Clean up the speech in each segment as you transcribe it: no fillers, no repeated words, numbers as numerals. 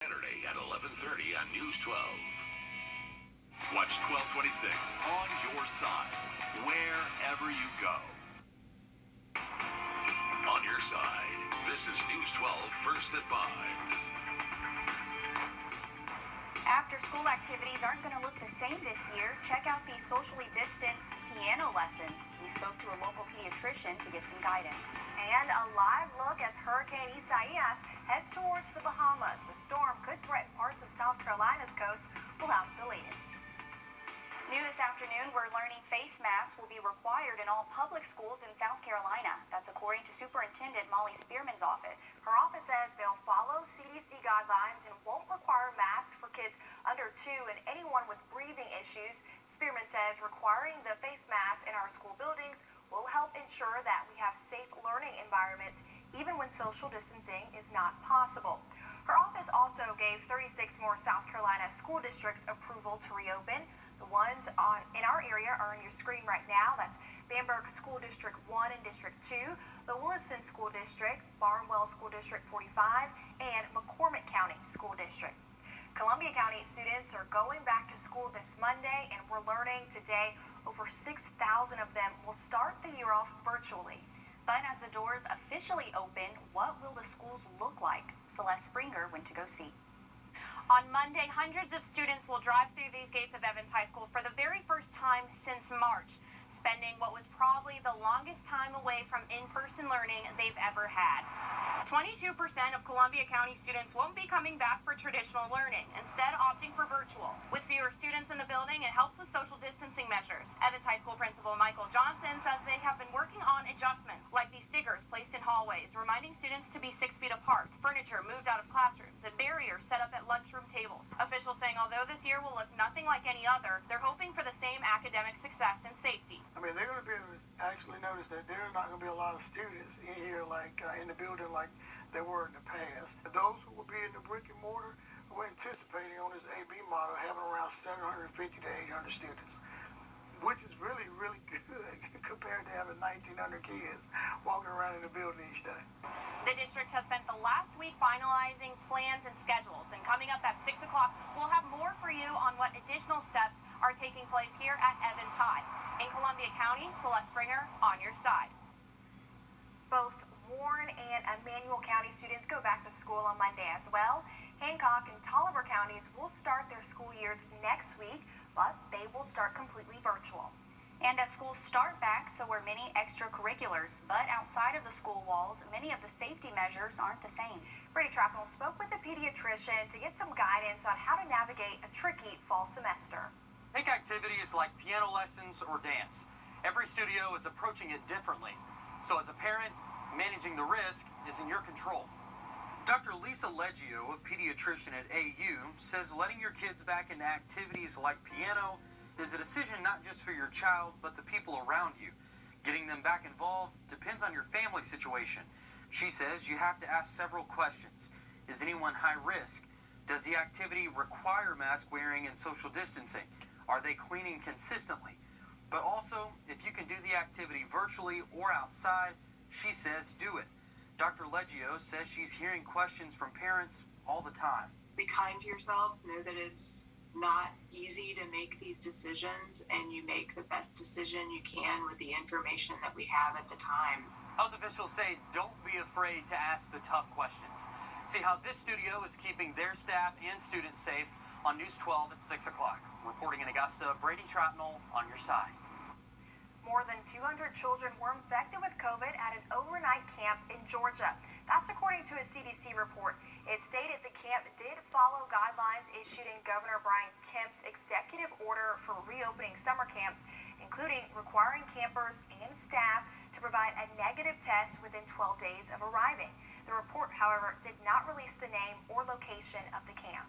Saturday at 11:30 on News 12. Watch 1226 on your side, wherever you go. On your side, this is News 12 First at 5. After-school activities aren't going to look the same this year. Check out these socially distant piano lessons. We spoke to a local pediatrician to get some guidance. And a live look as Hurricane Isaias heads towards the Bahamas. The storm could threaten parts of South Carolina's coast. We'll have the latest. New this afternoon, we're learning face masks will be required in all public schools in South Carolina. That's according to Superintendent Molly Spearman's office. Her office says they'll follow CDC guidelines and won't require masks for kids under 2 and anyone with breathing issues. Spearman says requiring the face mask in our school buildings will help ensure that we have safe learning environments even when social distancing is not possible. Her office also gave 36 more South Carolina school districts approval to reopen. The ones in our area are on your screen right now. That's Bamberg School District 1 and District 2, the Williston School District, Barnwell School District 45, and McCormick County School District. Columbia County students are going back to school this Monday, and we're learning today over 6,000 of them will start the year off virtually. But as the doors officially open, what will the schools look like? Celeste Springer went to go see. On Monday, hundreds of students will drive through these gates of Evans High School for the very first time since March, spending what was probably the longest time away from in-person learning they've ever had. 22% of Columbia County students won't be coming back for traditional learning, instead opting for virtual. With fewer students in the building, it helps with social distancing measures. Evans High School Principal Michael Johnson says they have been working on adjustments, like these stickers placed in hallways, reminding students to be 6 feet apart, furniture moved out of classrooms, and barriers set up at lunchroom tables. Officials saying although this year will look nothing like any other, they're hoping for the same academic success and safety. I mean, they're going to be able to actually notice that there's not going to be a lot of students in here, like in the building, like there were in the past. Those who will be in the brick and mortar, we're anticipating on this AB model having around 750 to 800 students, which is really, really good compared to having 1,900 kids walking around in the building each day. The district has spent the last week finalizing plans and schedules, and coming up at 6 o'clock, we'll have more for you on what additional steps are taking place here at Evans High. In Columbia County, Celeste Springer on your side. Both Warren and Emmanuel County students go back to school on Monday as well. Hancock and Tolliver counties will start their school years next week, but they will start completely virtual. And as schools start back, so are many extracurriculars. But outside of the school walls, many of the safety measures aren't the same. Brady Trappel spoke with a pediatrician to get some guidance on how to navigate a tricky fall semester. Take activities like piano lessons or dance. Every studio is approaching it differently. So as a parent, managing the risk is in your control. Dr. Lisa Leggio, a pediatrician at AU, says letting your kids back into activities like piano is a decision not just for your child, but the people around you. Getting them back involved depends on your family situation. She says you have to ask several questions. Is anyone high risk? Does the activity require mask wearing and social distancing? Are they cleaning consistently? But also, if you can do the activity virtually or outside, she says do it. Dr. Leggio says she's hearing questions from parents all the time. Be kind to yourselves. Know that it's not easy to make these decisions, and you make the best decision you can with the information that we have at the time. Health officials say don't be afraid to ask the tough questions. See how this studio is keeping their staff and students safe on News 12 at 6 o'clock. Reporting in Augusta, Brady Trotnell on your side. More than 200 children were infected with COVID at an overnight camp in Georgia. That's according to a CDC report. It stated the camp did follow guidelines issued in Governor Brian Kemp's executive order for reopening summer camps, including requiring campers and staff to provide a negative test within 12 days of arriving. The report, however, did not release the name or location of the camp.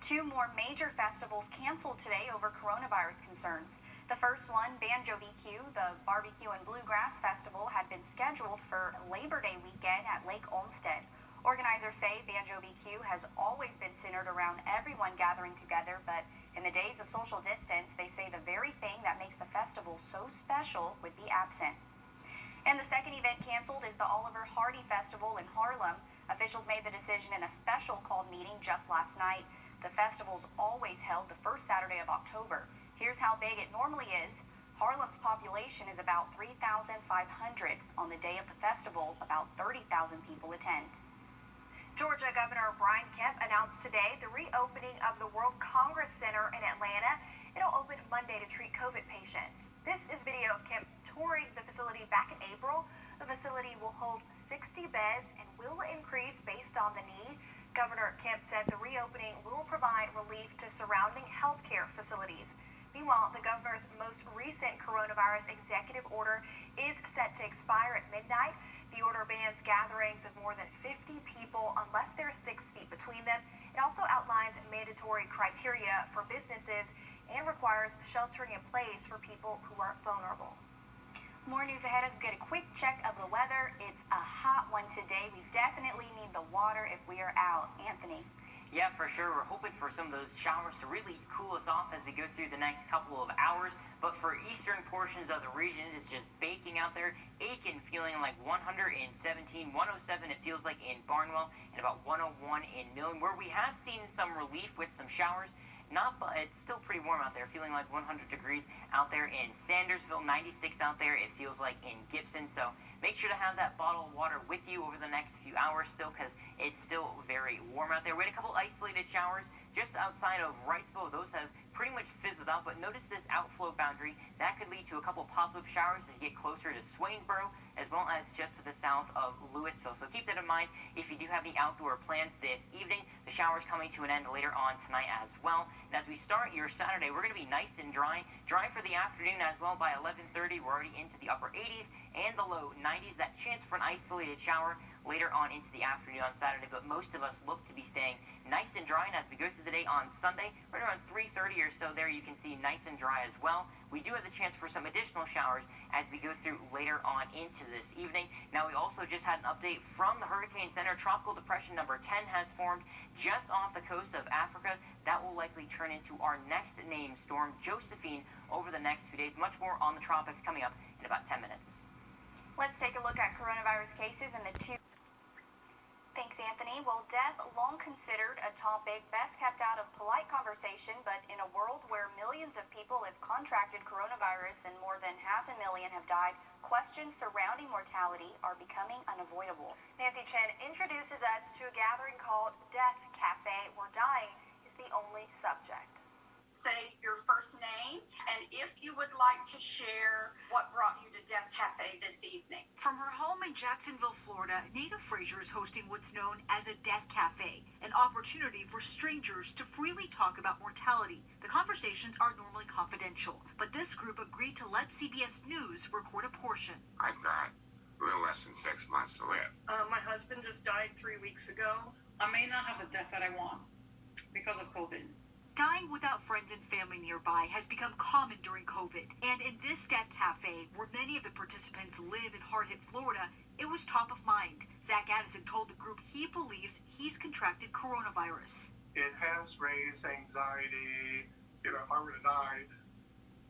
2 more major festivals canceled today over coronavirus concerns. The first one, Banjo BQ, the Barbecue and Bluegrass Festival, had been scheduled for Labor Day weekend at Lake Olmsted. Organizers say Banjo BQ has always been centered around everyone gathering together, but in the days of social distance, they say the very thing that makes the festival so special would be absent. And the second event canceled is the Oliver Hardy Festival in Harlem. Officials made the decision in a special called meeting just last night. The festival's always held the first Saturday of October. Here's how big it normally is. Harlem's population is about 3,500. On the day of the festival, about 30,000 people attend. Georgia Governor Brian Kemp announced today the reopening of the World Congress Center in Atlanta. It'll open Monday to treat COVID patients. This is video of Kemp touring the facility back in April. The facility will hold 60 beds and will increase based on the need. Governor Kemp said the reopening will provide relief to surrounding healthcare facilities. Meanwhile, the governor's most recent coronavirus executive order is set to expire at midnight. The order bans gatherings of more than 50 people unless there are 6 feet between them. It also outlines mandatory criteria for businesses and requires sheltering in place for people who are vulnerable. More news ahead as we get a quick check of the weather. It's a hot one today. We definitely need the water if we are out. Anthony. Yeah, for sure. We're hoping for some of those showers to really cool us off as we go through the next couple of hours. But for eastern portions of the region, it's just baking out there. Aiken feeling like 117, 107 it feels like in Barnwell, and about 101 in Millen, where we have seen some relief with some showers. But it's still pretty warm out there, feeling like 100 degrees out there in Sandersville, 96 out there, it feels like in Gibson. So make sure to have that bottle of water with you over the next few hours still, because it's still very warm out there. We had a couple isolated showers just outside of Wrightsville. Those have pretty much fizzled out, but notice this outflow boundary. That could lead to a couple pop-up showers as you get closer to Swainsboro, as well as just to the south of Louisville. So keep that in mind if you do have the outdoor plans this evening. The showers coming to an end later on tonight as well. And as we start your Saturday, we're going to be nice and dry. Dry for the afternoon as well. By 11:30, we're already into the upper 80s and the low 90s. That chance for an isolated shower later on into the afternoon on Saturday, but most of us look to be staying nice and dry. And as we go through the day on Sunday, right around 3:30 or so there, you can see nice and dry as well. We do have the chance for some additional showers as we go through later on into this evening. Now, we also just had an update from the Hurricane Center. Tropical Depression number 10 has formed just off the coast of Africa. That will likely turn into our next named storm, Josephine, over the next few days. Much more on the tropics coming up in about 10 minutes. Let's take a look at coronavirus cases in the two. Thanks, Anthony. Well, death, long considered a topic best kept out of polite conversation, but in a world where millions of people have contracted coronavirus and more than 500,000 have died, questions surrounding mortality are becoming unavoidable. Nancy Chen introduces us to a gathering called Death Cafe, where dying is the only subject. Say your first name, and if you would like to share what brought you to Death Cafe this evening. From her home in Jacksonville, Florida, Nita Frazier is hosting what's known as a Death Cafe, an opportunity for strangers to freely talk about mortality. The conversations are normally confidential, but this group agreed to let CBS News record a portion. I've got a little less than 6 months to live. My husband just died 3 weeks ago. I may not have the death that I want because of COVID. Dying without friends and family nearby has become common during COVID. And in this Death Cafe, where many of the participants live in hard-hit Florida, it was top of mind. Zach Addison told the group he believes he's contracted coronavirus. It has raised anxiety. If I were to die,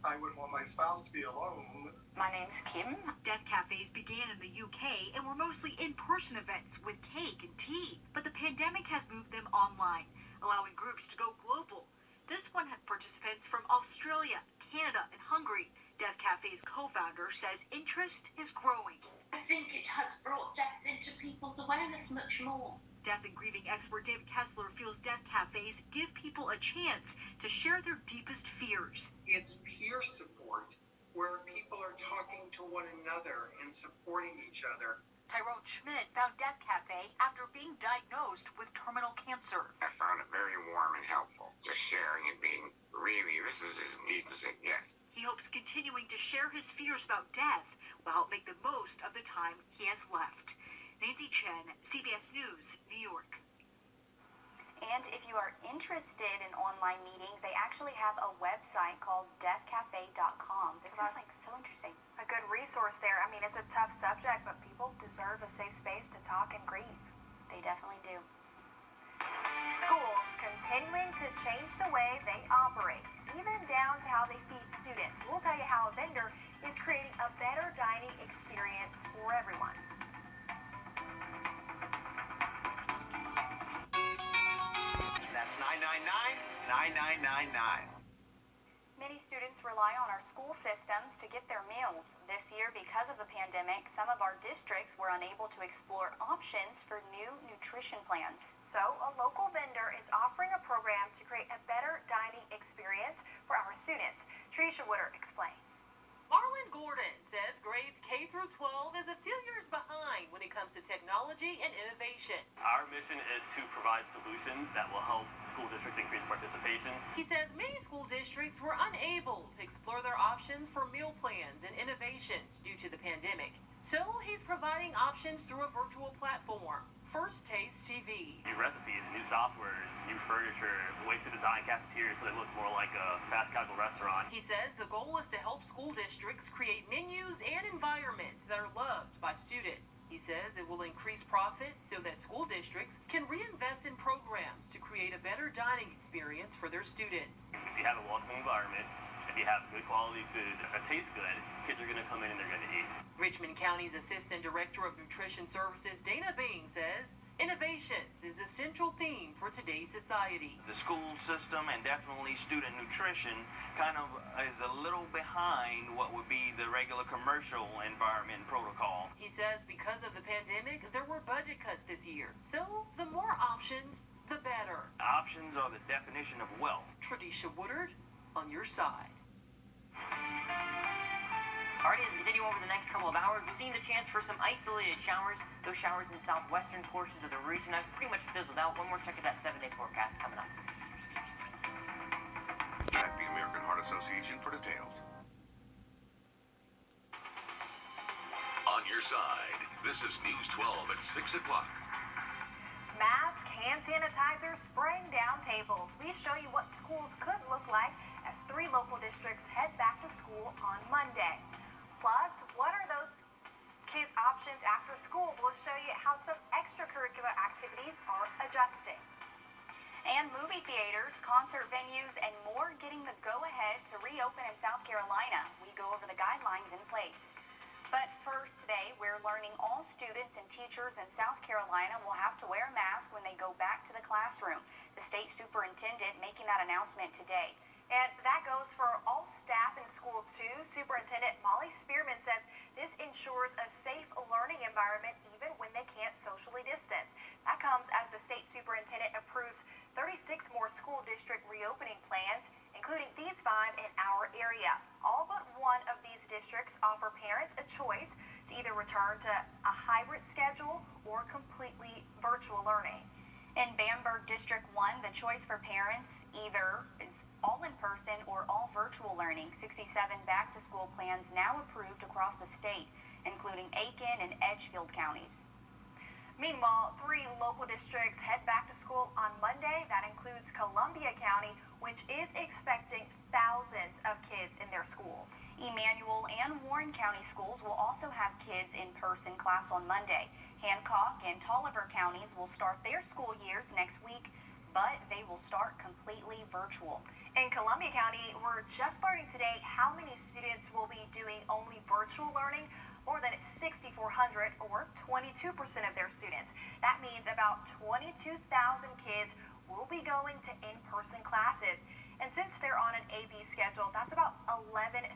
I wouldn't want my spouse to be alone. My name's Kim. Death cafes began in the UK and were mostly in-person events with cake and tea. But the pandemic has moved them online, allowing groups to go global. This one had participants from Australia, Canada, and Hungary. Death Cafe's co-founder says interest is growing. I think it has brought death into people's awareness much more. Death and grieving expert David Kessler feels death cafes give people a chance to share their deepest fears. It's peer support, where people are talking to one another and supporting each other. Tyrone Schmidt found Death Cafe after being diagnosed with terminal cancer. I found it very warm and helpful. Just sharing and being really, this is as deep as it gets. He hopes continuing to share his fears about death will help make the most of the time he has left. Nancy Chen, CBS News, New York. And if you are interested in online meetings, they actually have a website called deathcafe.com. This is so interesting. A good resource there. I mean, it's a tough subject, but people deserve a safe space to talk and grieve. They definitely do. Schools continuing to change the way they operate, even down to how they feed students. We'll tell you how a vendor is creating a better dining experience for everyone. 999-9999. Many students rely on our school systems to get their meals. This year, because of the pandemic, some of our districts were unable to explore options for new nutrition plans. So, a local vendor is offering a program to create a better dining experience for our students. Trisha Woodard explains. Marlon Gordon says grades K through 12 is a few years behind when it comes to technology and innovation. Our mission is to provide solutions that will help school districts increase participation. He says many school districts were unable to explore their options for meal plans and innovations due to the pandemic. So he's providing options through a virtual platform, First Taste TV. New recipes, new softwares, new furniture, ways to design cafeterias so they look more like a fast casual restaurant. He says the goal is to help school districts create menus and environments that are loved by students. He says it will increase profits so that school districts can reinvest in programs to create a better dining experience for their students. If you have a welcoming environment, if you have good quality food that tastes good, kids are going to come in and they're going to eat. Richmond County's Assistant Director of Nutrition Services, Dana Bing, says innovations is a central theme for today's society. The school system and definitely student nutrition kind of is a little behind what would be the regular commercial environment protocol. He says because of the pandemic, there were budget cuts this year. So the more options, the better. Options are the definition of wealth. Trisha Woodard on your side. Alrighty, as we continue over the next couple of hours, we're seeing the chance for some isolated showers. Those showers in southwestern portions of the region have pretty much fizzled out. One more check of that 7-day forecast coming up. Check the American Heart Association for details. On your side, this is News 12 at 6 o'clock. Mask, hand sanitizer, spraying down tables. We show you what schools could look like as 3 local districts head back to school on Monday. Plus, what are those kids' options after school? We'll show you how some extracurricular activities are adjusting. And movie theaters, concert venues, and more getting the go-ahead to reopen in South Carolina. We go over the guidelines in place. But first today, we're learning all students and teachers in South Carolina will have to wear a mask when they go back to the classroom. The state superintendent making that announcement today. And that goes for all staff in schools too. Superintendent Molly Spearman says this ensures a safe learning environment even when they can't socially distance. That comes as the state superintendent approves 36 more school district reopening plans, including these 5 in our area. All but one of these districts offer parents a choice to either return to a hybrid schedule or completely virtual learning. In Bamberg District 1, the choice for parents either is all in person or all virtual learning. 67 back-to-school plans now approved across the state, including Aiken and Edgefield counties. Meanwhile, 3 local districts head back to school on Monday. That includes Columbia County, which is expecting thousands of kids in their schools. Emmanuel and Warren County schools will also have kids in-person class on Monday. Hancock and Tolliver counties will start their school years next week, but they will start completely virtual. In Columbia County, we're just learning today how many students will be doing only virtual learning. More than 6,400, or 22% of their students. That means about 22,000 kids will be going to in-person classes. And since they're on an AB schedule, that's about 11,000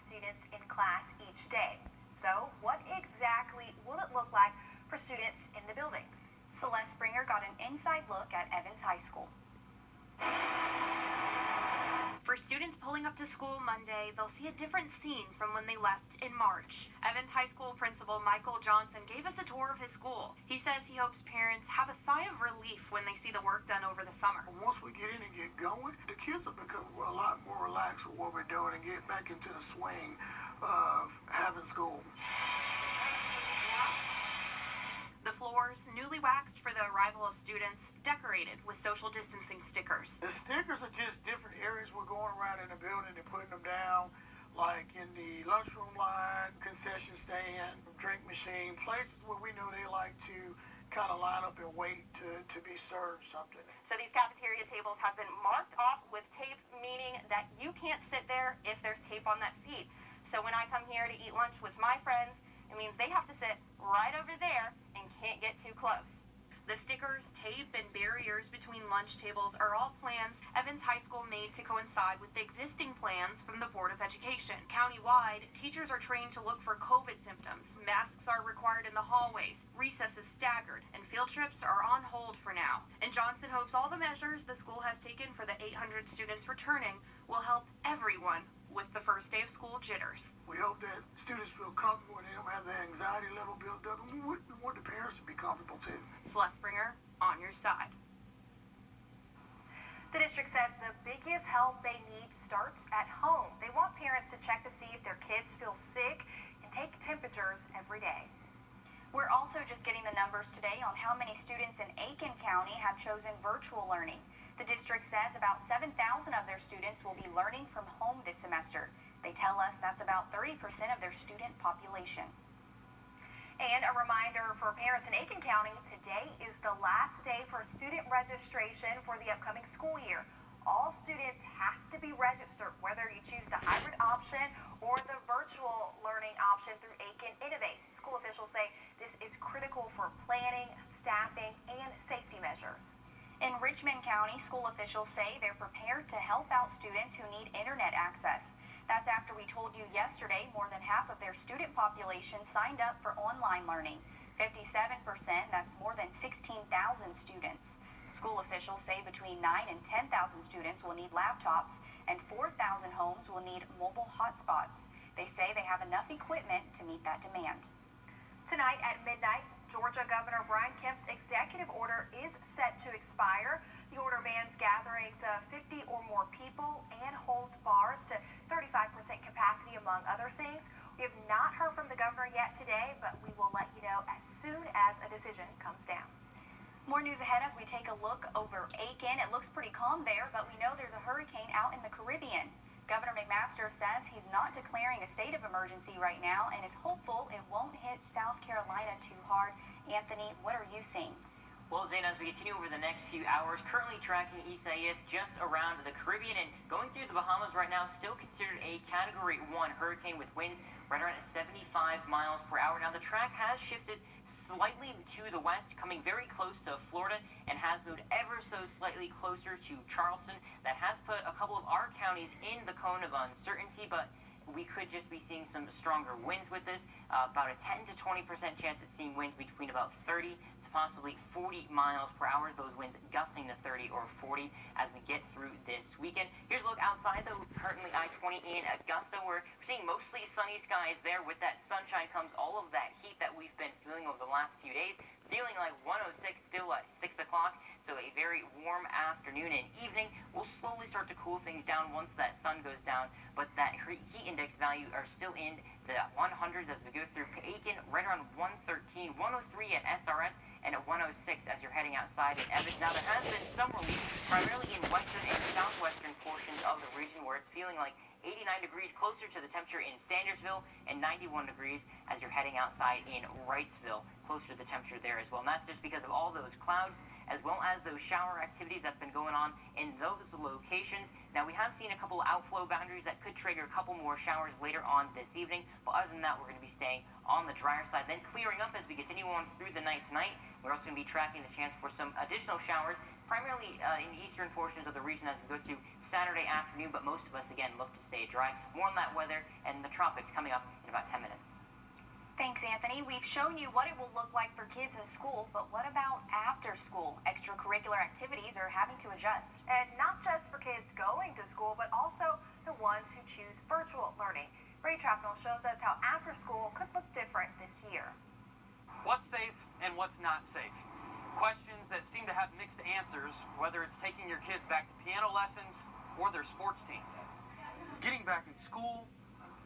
students in class each day. So what exactly will it look like for students in the buildings? Celeste Springer got an inside look at Evans High School. For students pulling up to school Monday, they'll see a different scene from when they left in March. Evans High School Principal Michael Johnson gave us a tour of his school. He says he hopes parents have a sigh of relief when they see the work done over the summer. Once we get in and get going, the kids will become a lot more relaxed with what we're doing and get back into the swing of having school. The floors, newly waxed for the arrival of students, decorated with social distancing stickers. The stickers are just different areas we're going around in the building and putting them down, like in the lunchroom line, concession stand, drink machine, places where we know they like to kind of line up and wait to be served something. So these cafeteria tables have been marked off with tape, meaning that you can't sit there if there's tape on that seat. So when I come here to eat lunch with my friends, it means they have to sit right over there and can't get too close. The stickers, tape, and barriers between lunch tables are all plans Evans High School made to coincide with the existing plans from the Board of Education. Countywide, teachers are trained to look for COVID symptoms, masks are required in the hallways, recess is staggered, and field trips are on hold for now. And Johnson hopes all the measures the school has taken for the 800 students returning will help everyone with the first day of school jitters. We hope that students feel comfortable and they don't have the anxiety level built up. And we want the parents to be comfortable too. Celeste Springer, on your side. The district says the biggest help they need starts at home. They want parents to check to see if their kids feel sick and take temperatures every day. We're also just getting the numbers today on how many students in Aiken County have chosen virtual learning. The district says about 7,000 of their students will be learning from home this semester. They tell us that's about 30% of their student population. And a reminder for parents in Aiken County, today is the last day for student registration for the upcoming school year. All students have to be registered, whether you choose the hybrid option or the virtual learning option through Aiken Innovate. School officials say this is critical for planning, staffing, and safety measures. In Richmond County, school officials say they're prepared to help out students who need internet access. That's after we told you yesterday more than half of their student population signed up for online learning. 57%, that's more than 16,000 students. School officials say between 9,000 and 10,000 students will need laptops and 4,000 homes will need mobile hotspots. They say they have enough equipment to meet that demand. Tonight at midnight, Georgia Governor Brian Kemp's executive order is set to expire. The order bans gatherings of 50 or more people and holds bars to 35% capacity, among other things. We have not heard from the governor yet today, but we will let you know as soon as a decision comes down. More news ahead as we take a look over Aiken. It looks pretty calm there, but we know there's a hurricane out in the Caribbean. Governor McMaster says he's not declaring a state of emergency right now and is hopeful it won't hit South Carolina too hard. Anthony, what are you seeing? Well, Zane, as we continue over the next few hours, currently tracking Isaias just around the Caribbean and going through the Bahamas right now, still considered a Category 1 hurricane with winds right around 75 miles per hour. Now, the track has shifted slightly to the west, coming very close to Florida, and has moved ever so slightly closer to Charleston. That has put a couple of our counties in the cone of uncertainty, but we could just be seeing some stronger winds with this. About a 10 to 20% chance at seeing winds between about 30 to possibly 40 miles per hour. Those winds gusting to 30 or 40 as we get through this weekend. Here's a look outside, though, currently I-20 in Augusta, where we're seeing mostly sunny skies there. With that sunshine comes all of that heat that we've been feeling over the last few days. Feeling like 106 still at 6 o'clock, so a very warm afternoon and evening. We'll slowly start to cool things down once that sun goes down, but that heat index value are still in the 100s as we go through Aiken, right around 113, 103 at SRS, and at 106 as you're heading outside in Evans. Now, there has been some relief, primarily in western and southwestern portions of the region, where it's feeling like 89 degrees closer to the temperature in Sandersville and 91 degrees as you're heading outside in Wrightsville, closer to the temperature there as well. And that's just because of all those clouds as well as those shower activities that's been going on in those locations. Now, we have seen a couple of outflow boundaries that could trigger a couple more showers later on this evening, but other than that, we're going to be staying on the drier side, then clearing up as we continue on through the night tonight. We're also going to be tracking the chance for some additional showers, primarily in the eastern portions of the region as we go through Saturday afternoon, but most of us, again, look to stay dry. More on that weather and the tropics coming up in about 10 minutes. Thanks, Anthony. We've shown you what it will look like for kids in school, but what about after school? Extracurricular activities are having to adjust. And not just for kids going to school, but also the ones who choose virtual learning. Ray Trapnell shows us how after school could look different this year. What's safe and what's not safe? Questions that seem to have mixed answers, whether it's taking your kids back to piano lessons or their sports team. Getting back in school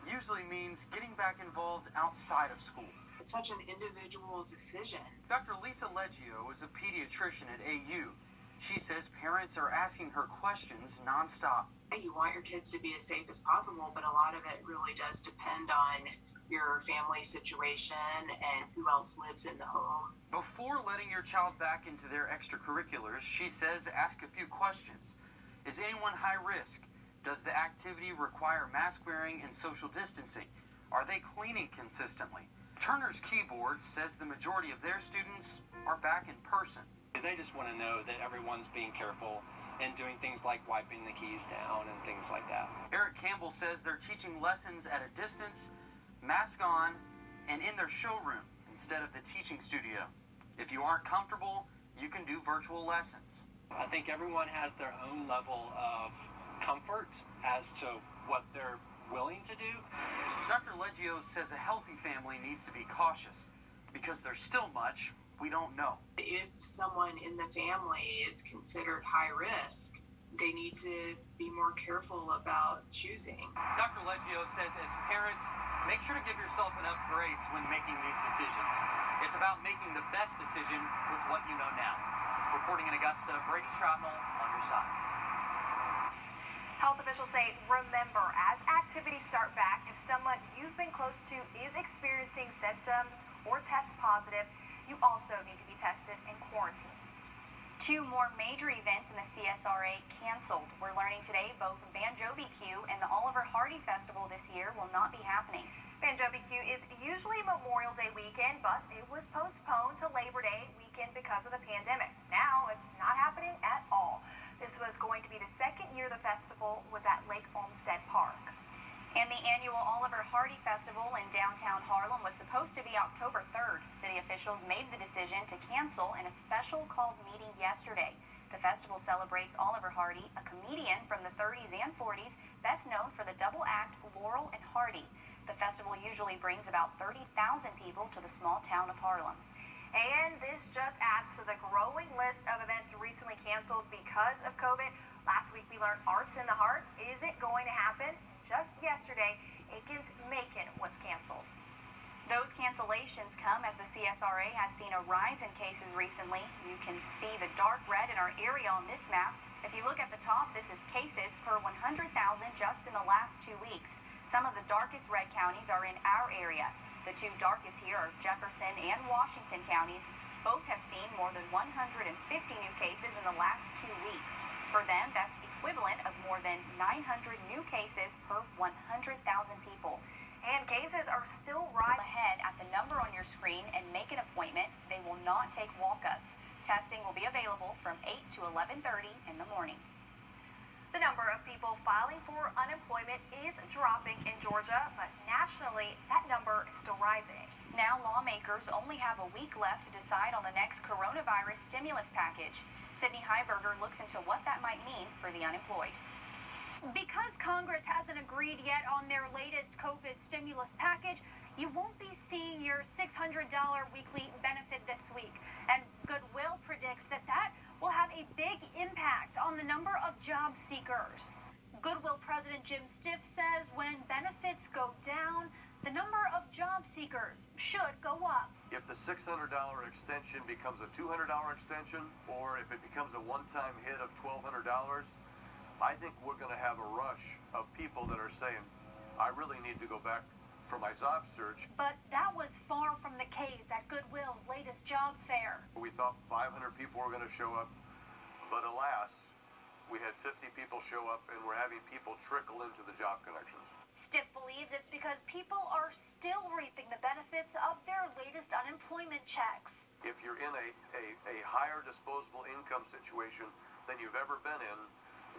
usually means getting back involved outside of school. It's such an individual decision. Dr. Lisa Leggio is a pediatrician at AU. She says parents are asking her questions nonstop. You want your kids to be as safe as possible, but a lot of it really does depend on your family situation and who else lives in the home. Before letting your child back into their extracurriculars, she says ask a few questions. Is anyone high risk? Does the activity require mask wearing and social distancing? Are they cleaning consistently? Turner's Keyboard says the majority of their students are back in person. They just want to know that everyone's being careful and doing things like wiping the keys down and things like that. Eric Campbell says they're teaching lessons at a distance, mask on, and in their showroom instead of the teaching studio. If you aren't comfortable, you can do virtual lessons. I think everyone has their own level of comfort as to what they're willing to do. Dr. Leggio says a healthy family needs to be cautious because there's still much we don't know. If someone in the family is considered high risk, they need to be more careful about choosing. Dr. Leggio says as parents, make sure to give yourself enough grace when making these decisions. It's about making the best decision with what you know now. Reporting in Augusta, Brady Shrapnel on your side. Health officials say, remember, as activities start back, if someone you've been close to is experiencing symptoms or test positive, you also need to be tested and quarantined. 2 more major events in the CSRA canceled. We're learning today both Banjo BQ and the Oliver Hardy Festival this year will not be happening. Banjo BQ is usually Memorial Day weekend, but it was postponed to Labor Day weekend because of the pandemic. Now it's not happening at all. This was going to be the second year the festival was at Lake Olmsted Park. And the annual Oliver Hardy Festival in downtown Harlem was supposed to be October 3rd. City officials made the decision to cancel in a special called meeting yesterday. The festival celebrates Oliver Hardy, a comedian from the 30s and 40s, best known for the double act Laurel and Hardy. The festival usually brings about 30,000 people to the small town of Harlem. And this just adds to the growing list of events recently canceled because of COVID. Last week we learned Arts in the Heart isn't going to happen. Just yesterday, Aiken's Macon was canceled. Those cancellations come as the CSRA has seen a rise in cases recently. You can see the dark red in our area on this map. If you look at the top, this is cases per 100,000 just in the last 2 weeks. Some of the darkest red counties are in our area. The 2 darkest here are Jefferson and Washington counties. Both have seen more than 150 new cases in the last 2 weeks. For them, that's equivalent of more than 900 new cases per 100,000 people. And cases are still rising. Ahead at the number on your screen and make an appointment. They will not take walk-ups. Testing will be available from 8 to 11:30 in the morning. The number of people filing for unemployment is dropping in Georgia, but nationally, that number is still rising. Now lawmakers only have a week left to decide on the next coronavirus stimulus package. Sydney Heiberger looks into what that might mean for the unemployed. Because Congress hasn't agreed yet on their latest COVID stimulus package, you won't be seeing your $600 weekly benefit this week. And Goodwill predicts that will have a big impact on the number of job seekers. Goodwill President Jim Stiff says when benefits go down, the number of job seekers should go up. If the $600 extension becomes a $200 extension, or if it becomes a one-time hit of $1,200, I think we're going to have a rush of people that are saying, I really need to go back for my job search. But that was far from the case at Goodwill's latest job fair. We thought 500 people were going to show up, but alas, we had 50 people show up, and we're having people trickle into the job connections. Stiff believes it's because people are still reaping the benefits of their latest unemployment checks. If you're in a higher disposable income situation than you've ever been in,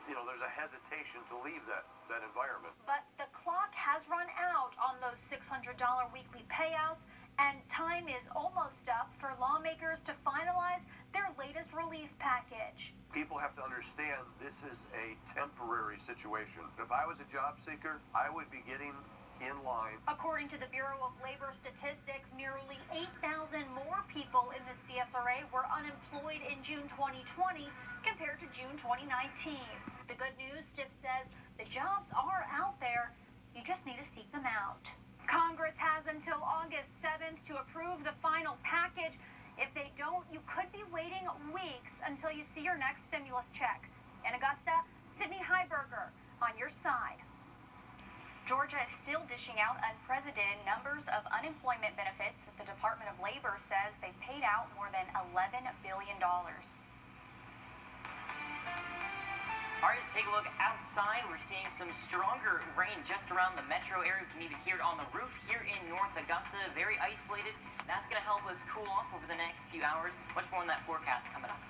there's a hesitation to leave that environment. But the clock has run out on those $600 weekly payouts, and time is almost up for lawmakers to finalize their latest relief package. People have to understand this is a temporary situation. If I was a job seeker, I would be getting in line. According to the Bureau of Labor Statistics, nearly 8,000 more people in the CSRA were unemployed in June 2020 compared to June 2019. The good news, Stiff says, the jobs are out there. You just need to seek them out. Congress has until August 7th to approve the final package. If they don't, you could be waiting weeks until you see your next stimulus check. In Augusta, Sydney Heiberger on your side. Georgia is still dishing out unprecedented numbers of unemployment benefits. The Department of Labor says they paid out more than $11 billion. All right, Take a look outside. We're seeing some stronger rain just around the metro area. You can even hear it on the roof here in North Augusta. Very isolated. That's going to help us cool off over the next few hours. Much more on that forecast coming up.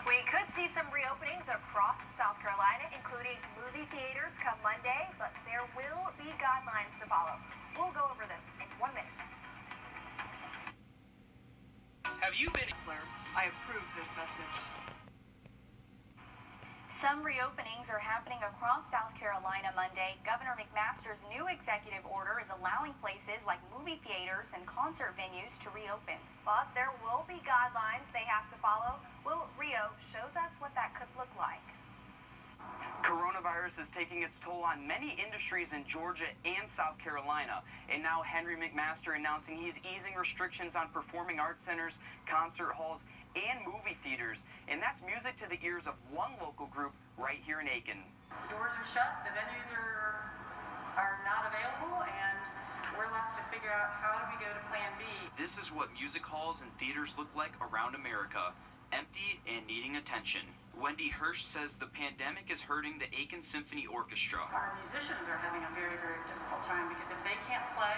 We could see some reopenings across South Carolina, including movie theaters come Monday, but there will be guidelines to follow. We'll go over them in 1 minute. Have you been Claire? I approve this message. Some reopenings are happening across South Carolina Monday. Governor McMaster's new executive order is allowing places like movie theaters and concert venues to reopen. But there will be guidelines they have to follow. Will Rio shows us what that could look like. Coronavirus is taking its toll on many industries in Georgia and South Carolina. And now Henry McMaster announcing he's easing restrictions on performing arts centers, concert halls, and movie theaters. And that's music to the ears of one local group right here in Aiken. Doors are shut, the venues are not available, and we're left to figure out how do we go to plan B. This is what music halls and theaters look like around America, empty and needing attention. Wendy Hirsch says the pandemic is hurting the Aiken Symphony Orchestra. Our musicians are having a very, very difficult time because if they can't play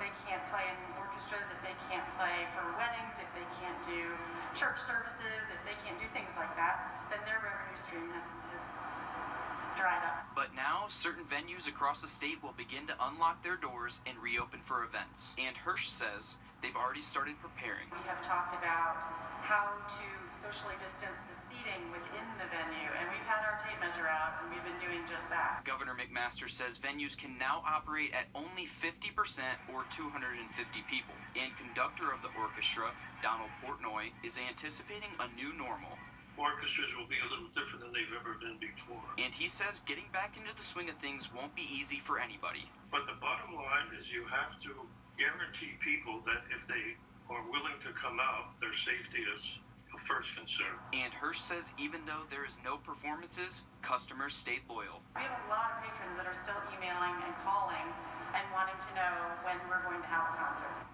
in orchestras, if they can't play for weddings, if they can't do church services, if they can't do things like that, then their revenue stream has dried up. But now, certain venues across the state will begin to unlock their doors and reopen for events. And Hirsch says they've already started preparing. We have talked about how to socially distance the seating within the venue, and we've had our tape measure out, and we've been doing just that. Governor McMaster says venues can now operate at only 50% or 250 people. And conductor of the orchestra, Donald Portnoy, is anticipating a new normal. Orchestras will be a little different than they've ever been before. And he says getting back into the swing of things won't be easy for anybody. But the bottom line is you have to guarantee people that if they are willing to come out, their safety is a first concern. And Hirsch says even though there is no performances, customers stayed loyal. We have a lot of patrons that are still emailing and calling and wanting to know when we're going to have concerts.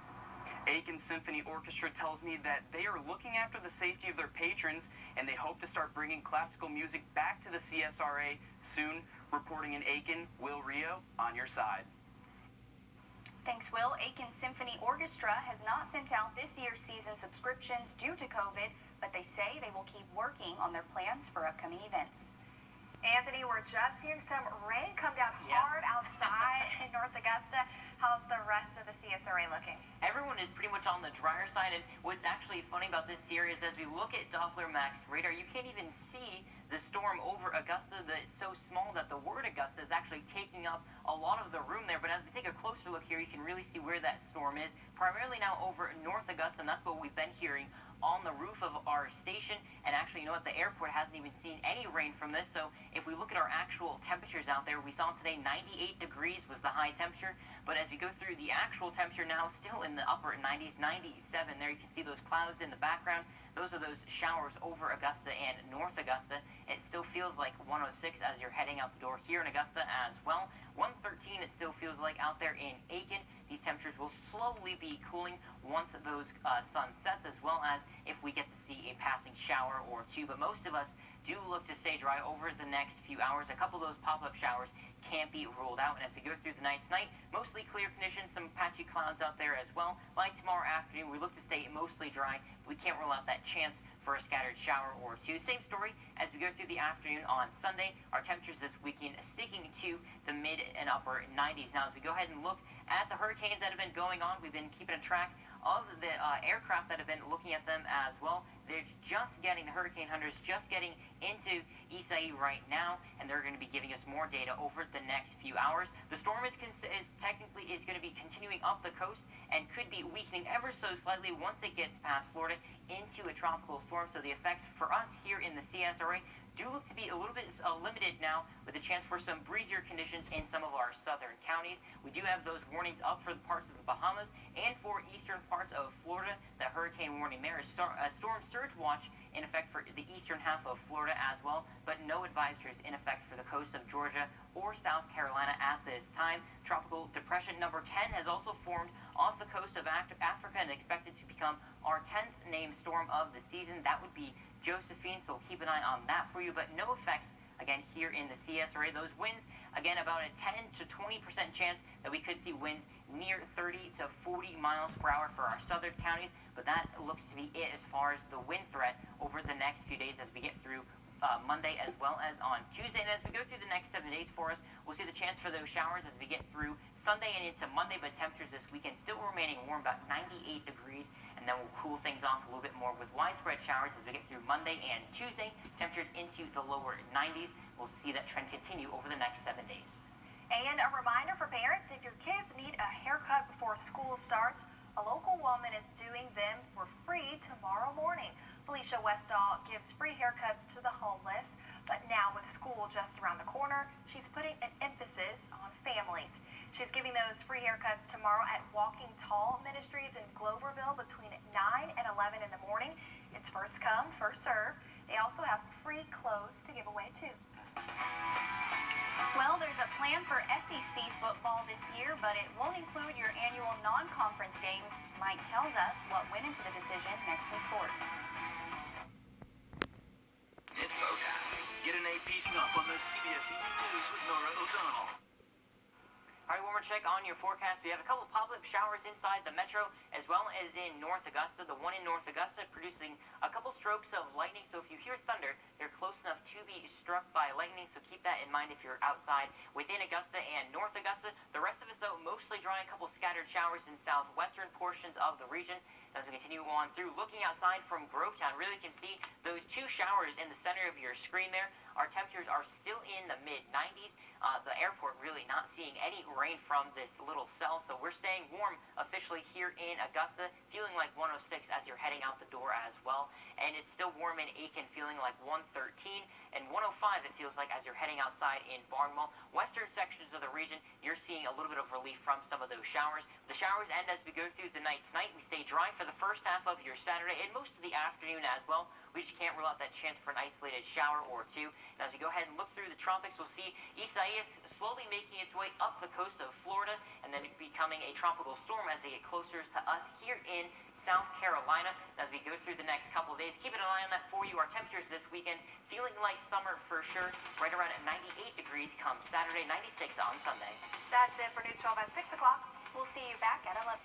Aiken Symphony Orchestra tells me that they are looking after the safety of their patrons, and they hope to start bringing classical music back to the CSRA soon. Reporting in Aiken, Will Rio, on your side. Thanks, Will. Aiken Symphony Orchestra has not sent out this year's season subscriptions due to COVID, but they say they will keep working on their plans for upcoming events. Anthony, we're just hearing some rain come down hard outside in North Augusta. How's the rest of the CSRA looking? Everyone is pretty much on the drier side, and what's actually funny about this series, as we look at Doppler Max radar, you can't even see the storm over Augusta. It's so small that the word Augusta is actually taking up a lot of the room there. But as we take a closer look here, you can really see where that storm is, primarily now over North Augusta, and that's what we've been hearing on the roof of our station. And actually, you know what, the airport hasn't even seen any rain from this. So if we look at our actual temperatures out there, we saw today 98 degrees was the high temperature. But as we go through the actual temperature now, still in the upper 90s, 97 there. You can see those clouds in the background. Those are those showers over Augusta and North Augusta. It still feels like 106 as you're heading out the door here in Augusta as well. 113 it still feels like out there in Aiken. These temperatures will slowly be cooling once those sun sets, as well as if we get to see a passing shower or two. But most of us do look to stay dry over the next few hours. A couple of those pop-up showers can't be ruled out. And as we go through the night tonight, mostly clear conditions, some patchy clouds out there as well. By tomorrow afternoon, we look to stay mostly dry. We can't rule out that chance for a scattered shower or two. Same story as we go through the afternoon on Sunday. Our temperatures this weekend sticking to the mid and upper 90s. Now, as we go ahead and look at the hurricanes that have been going on, we've been keeping a track of the aircraft that have been looking at them as well. They're just getting, the hurricane hunters just getting into Isai right now, and they're going to be giving us more data over the next few hours. The storm is technically going to be continuing up the coast and could be weakening ever so slightly once it gets past Florida into a tropical storm. So the effects for us here in the CSRA do look to be a little bit limited now, with a chance for some breezier conditions in some of our southern counties. We do have those warnings up for the parts of the Bahamas and for eastern parts of Florida. The hurricane warning there is storm surge watch in effect for the eastern half of Florida as well, but no advisories in effect for the coast of Georgia or South Carolina at this time. Tropical depression number 10 has also formed off the coast of Africa and expected to become our 10th named storm of the season. That would be Josephine, so we'll keep an eye on that for you, but no effects again here in the CSRA. Those winds, again, about a 10 to 20% chance that we could see winds near 30 to 40 miles per hour for our southern counties, but that looks to be it as far as the wind threat over the next few days as we get through Monday as well as on Tuesday. And as we go through the next 7 days for us, we'll see the chance for those showers as we get through Sunday and into Monday, but temperatures this weekend still remaining warm, about 98 degrees, and then we'll cool things off a little bit more with widespread showers as we get through Monday and Tuesday. Temperatures into the lower 90s. We'll see that trend continue over the next 7 days. And a reminder for parents, if your kids need a haircut before school starts, a local woman is doing them for free tomorrow morning. Felicia Westall gives free haircuts to the homeless, but now with school just around the corner, she's putting an emphasis on families. She's giving those free haircuts tomorrow at Walking Tall Ministries in Gloverville between 9 and 11 in the morning. It's first come, first serve. They also have free clothes to give away too. Well, there's a plan for SEC football this year, but it won't include your annual non-conference games. Mike tells us what went into the decision next in sports. It's bow time. Get an AP up on the CBS Evening News with Nora O'Donnell. All right, one more check on your forecast. We have a couple of pop-up showers inside the metro as well as in North Augusta. The one in North Augusta producing a couple strokes of lightning. So if you hear thunder, they're close enough to be struck by lightning. So keep that in mind if you're outside within Augusta and North Augusta. The rest of us, though, mostly dry. A couple scattered showers in southwestern portions of the region. As we continue on through, looking outside from Grovetown, really can see those two showers in the center of your screen there. Our temperatures are still in the mid-90s. The airport really not seeing any rain from this little cell, so we're staying warm officially here in Augusta, feeling like 106 as you're heading out the door as well. And it's still warm in Aiken, feeling like 113, and 105 it feels like as you're heading outside in Barnwell. Western sections of the region, you're seeing a little bit of relief from some of those showers. The showers end as we go through the night's night. We stay dry for the first half of your Saturday and most of the afternoon as well. We just can't rule out that chance for an isolated shower or two. And as we go ahead and look through the tropics, we'll see Isaias slowly making its way up the coast of Florida and then becoming a tropical storm as they get closer to us here in South Carolina. As we go through the next couple of days, keeping an eye on that for you. Our temperatures this weekend feeling like summer for sure, right around at 98 degrees come Saturday, 96 on Sunday. That's it for News 12 at 6 o'clock. We'll see you back at 11.